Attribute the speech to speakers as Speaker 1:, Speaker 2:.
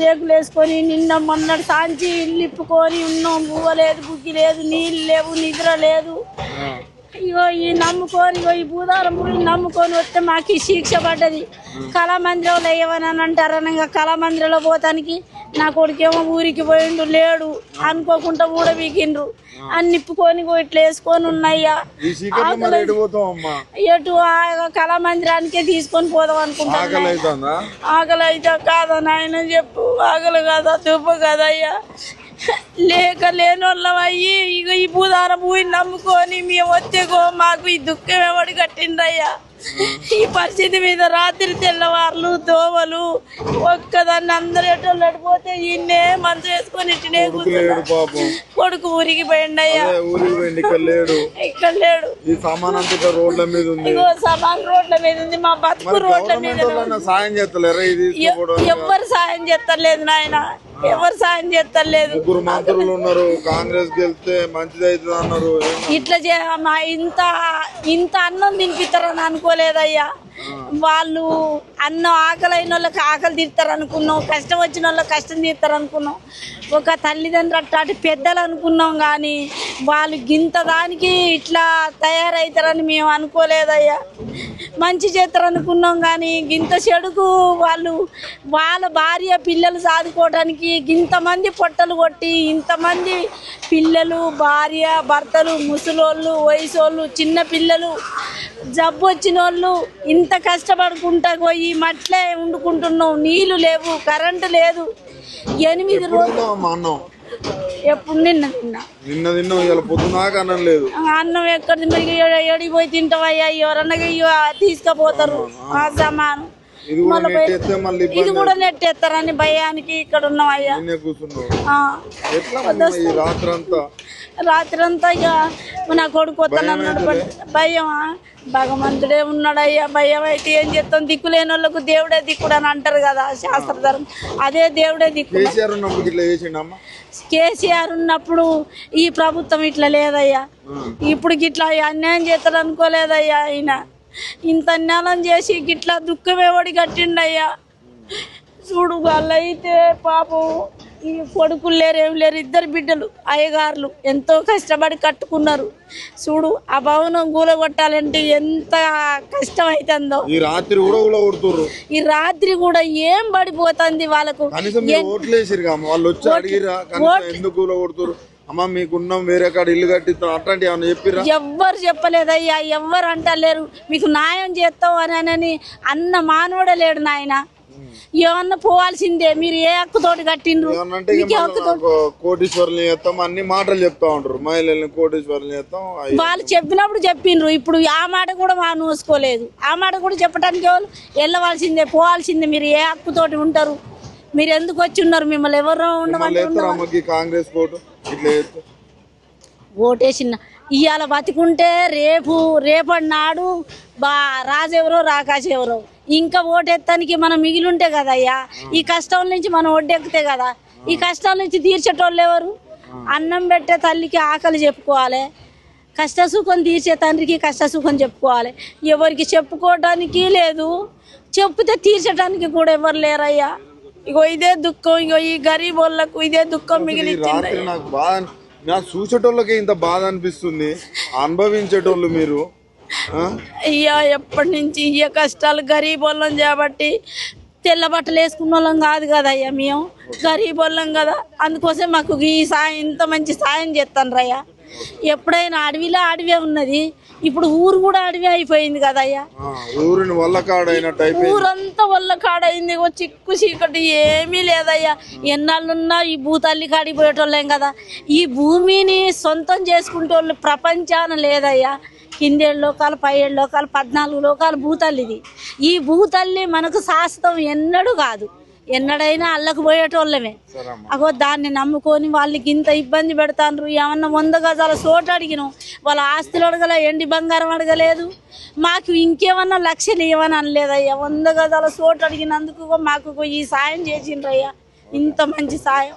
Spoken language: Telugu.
Speaker 1: రేకులు వేసుకొని నిన్న మొన్నటి సాంచి ఇల్లు ఇప్పుకొని ఉన్నాం. బువ్వ లేదు, బుగ్గి లేదు, నీళ్ళు లేవు, నిద్ర లేదు. ఇగో ఈ నమ్ముకొని ఈ భూదారం పురుగు నమ్ముకొని వస్తే మాకు ఈ శిక్ష పడ్డది. కళామందిరంలో వేయమని అంటారు. ఇంకా కళామందిరంలో పోతానికి నా కొడుకేమో ఊరికి పోయిండు, లేడు అనుకోకుండా కూడా వీకిండ్రు. అన్ని నిప్పుకొని ఇట్లా వేసుకొని ఉన్నాయ్యా. ఎటు కళామందిరానికే తీసుకొని పోదాం అనుకుంటా. ఆకలి అయితే కాదా నాయన చెప్పు, ఆకలి కాదా దుబ్బ కదయ్యా. లేక లేనోళ్ళం అయ్యి ఇక ఈ భూదారం భూమి నమ్ముకొని మేము వచ్చేగో మాకు ఈ దుఃఖం ఎవడు కట్టిండ్రయ్యా. ఈ పరిస్థితి మీద రాత్రి తెల్లవార్లు దోమలు ఒక్కదాన్ని అందరు ఎటోళ్ళు అడిపోతే ఈయన్నే మంచు వేసుకొని ఇట్టినే కొడుకు ఊరికి పోయిండు అయ్యా. ఇక్కడ లేడు. ఇగో సమాన్ రోడ్ల మీద ఉంది, మా బతుకు రోడ్ల మీద. ఎవ్వరు సాయం చేస్తలేదు నాయన, ఎవరు సాయం చేస్తలేదు. ఇట్లా ఇంత అన్నం తినిపిస్తారని అనుకోలేదయ్యా. వాళ్ళు అన్నం ఆకలి అయిన వాళ్ళకి ఆకలి తీరుతారు అనుకున్నాం, కష్టం వచ్చిన వాళ్ళకి కష్టం తీరుతారు అనుకున్నాం. ఒక తల్లిదండ్రులు అట్లాంటి పెద్దలు అనుకున్నాం, కానీ వాళ్ళు గింత దానికి ఇట్లా తయారవుతారని మేము అనుకోలేదయ్యా. మంచి చేస్తారు అనుకున్నాం, కానీ గింత చెడుకు వాళ్ళు వాళ్ళ భార్య పిల్లలు సాదుకోవడానికి ఇంతమంది పొట్టలు కొట్టి ఇంతమంది పిల్లలు, భార్య, భర్తలు, ముసలోళ్ళు, వయసోళ్ళు, చిన్న పిల్లలు, జబ్బు వచ్చిన వాళ్ళు ఇంత కష్టపడుకుంటా పోయి మట్లే వండుకుంటున్నాం. నీళ్లు లేవు, కరెంటు లేదు. 8 రోజులు ఎప్పుడు నిన్న
Speaker 2: అన్నం లేదు.
Speaker 1: అన్నం ఎక్కడి ఎడిపోయి తింటావయ్యా. ఎవరన్నా తీసుకుపోతారు ఆ సమానం. ఇది కూడా నెట్టేస్తారని భయానికి ఇక్కడ ఉన్నాం అయ్యా. రాత్రి అంతా ఇక నా కొడుకు వస్తానన్నాడు. భయమా? భగవంతుడే ఉన్నాడయ్యా. భయం అయితే ఏం చేస్తాం? దిక్కులేని వాళ్ళకు దేవుడే దిక్కుడు అని అంటారు కదా శాస్త్రధర్మం. అదే దేవుడే దిక్కు. కేసీఆర్ ఉన్నప్పుడు ఈ ప్రభుత్వం ఇట్లా లేదయ్యా. ఇప్పుడు గిట్లా అన్యాయం చేస్తారు అనుకోలేదయ్యా. ఆయన ఇంత అన్యాయం చేసి గిట్లా దుఃఖం ఎవడి కట్టిండయ్యా. చూడు వాళ్ళైతే పాపం ఈ కొడుకులు లేరు, ఏం లేరు. 2 బిడ్డలు, అయ్యగారులు ఎంతో కష్టపడి కట్టుకున్నారు. చూడు ఆ భవనం కూలగొట్టాలంటే ఎంత కష్టం అవుతుందో. ఈ రాత్రి కూడా ఏం పడిపోతుంది వాళ్ళకు. ఎవ్వరు చెప్పలేదయ్యా, ఎవ్వరు అంటలేరు. మీకు న్యాయం చేస్తావు అని అన్న మానవుడే లేడు నాయన. ఏమన్నా పోవాల్సిందే. మీరు ఏ హక్కుతోటి కట్టిండ్రు?
Speaker 2: కోటీశ్వర్లు చేస్తాం అన్ని మాటలు చెప్తా ఉంటారు. మహిళల్ని కోటీశ్వర్లు చేస్తాం
Speaker 1: వాళ్ళు చెప్పినప్పుడు చెప్పిండ్రు. ఇప్పుడు ఆ మాట కూడా మా నూసుకోలేదు. ఆ మాట కూడా చెప్పడానికి వాళ్ళు వెళ్ళవలసిందే, పోవాల్సిందే. మీరు ఏ హక్కుతోటి ఉంటారు? మీరు ఎందుకు వచ్చి ఉన్నారు? మిమ్మల్ని ఎవరు ఉండమని
Speaker 2: కాంగ్రెస్
Speaker 1: ఓటేసిన ఇవాళ బతికుంటే రేపటి నాడు రాజెవరో రాకాశ ఎవరో ఇంకా ఓటెత్తానికి మనం మిగిలింటే కదయ్యా. ఈ కష్టం నుంచి మనం ఒడ్డెక్కితే కదా. ఈ కష్టాల నుంచి తీర్చేటోళ్ళు ఎవరు? అన్నం పెట్టే తల్లికి ఆకలి చెప్పుకోవాలి, కష్టసుఖం తీర్చే తండ్రికి కష్టసుఖం చెప్పుకోవాలి. ఎవరికి చెప్పుకోవడానికి లేదు, చెప్తే తీర్చడానికి కూడా ఎవరు లేరయ్యా. ఇగో ఇదే దుఃఖం. ఇగో ఈ గరీబ్ వాళ్ళకు ఇదే దుఃఖం మిగిలింది.
Speaker 2: నాకు చూసేటోళ్ళకి ఇంత బాధ అనిపిస్తుంది, అనుభవించేటోళ్ళు మీరు.
Speaker 1: అయ్యా ఎప్పటి నుంచి ఇయ్య కష్టాలు గరీబ్ వాళ్ళం కాబట్టి. తెల్ల బట్టలు వేసుకున్న వాళ్ళం కాదు కదయ్యా, మేము గరీబ్ వాళ్ళం కదా. అందుకోసం మాకు ఈ సాయం, ఇంత మంచి సాయం చేస్తాను రయ్యా. ఎప్పుడైనా అడవిలో అడవే ఉన్నది, ఇప్పుడు ఊరు కూడా అడవి అయిపోయింది కదయ్యా. ఊరంతా వల్ల కాడైంది. చిక్కు చీకటి ఏమీ లేదయ్యా. ఎన్నాళ్ళున్నా ఈ భూతల్లి కాడికి పోయేటోళ్ళేం కదా. ఈ భూమిని సొంతం చేసుకుంటే వాళ్ళు ప్రపంచాన లేదయ్యా. 7 లోకాలు, 17 లోకాలు, 14 లోకాలు భూతల్లిది. ఈ భూతల్లి మనకు శాశ్వతం ఎన్నడూ కాదు. ఎన్నడైనా అల్లకు పోయేటోళ్ళమే. అగో దాన్ని నమ్ముకొని వాళ్ళకి ఇంత ఇబ్బంది పెడతాండ్రు. ఏమన్నా 100 గజాల చోటు అడిగినాం, వాళ్ళ ఆస్తులు అడగలే, ఎండి బంగారం అడగలేదు. మాకు ఇంకేమన్నా లక్షలు ఇవ్వని అనలేదయ్యా. 100 గజాల చోటు అడిగినందుకు మాకు ఈ సాయం చేసిండ్రయ్యా. ఇంత మంచి సాయం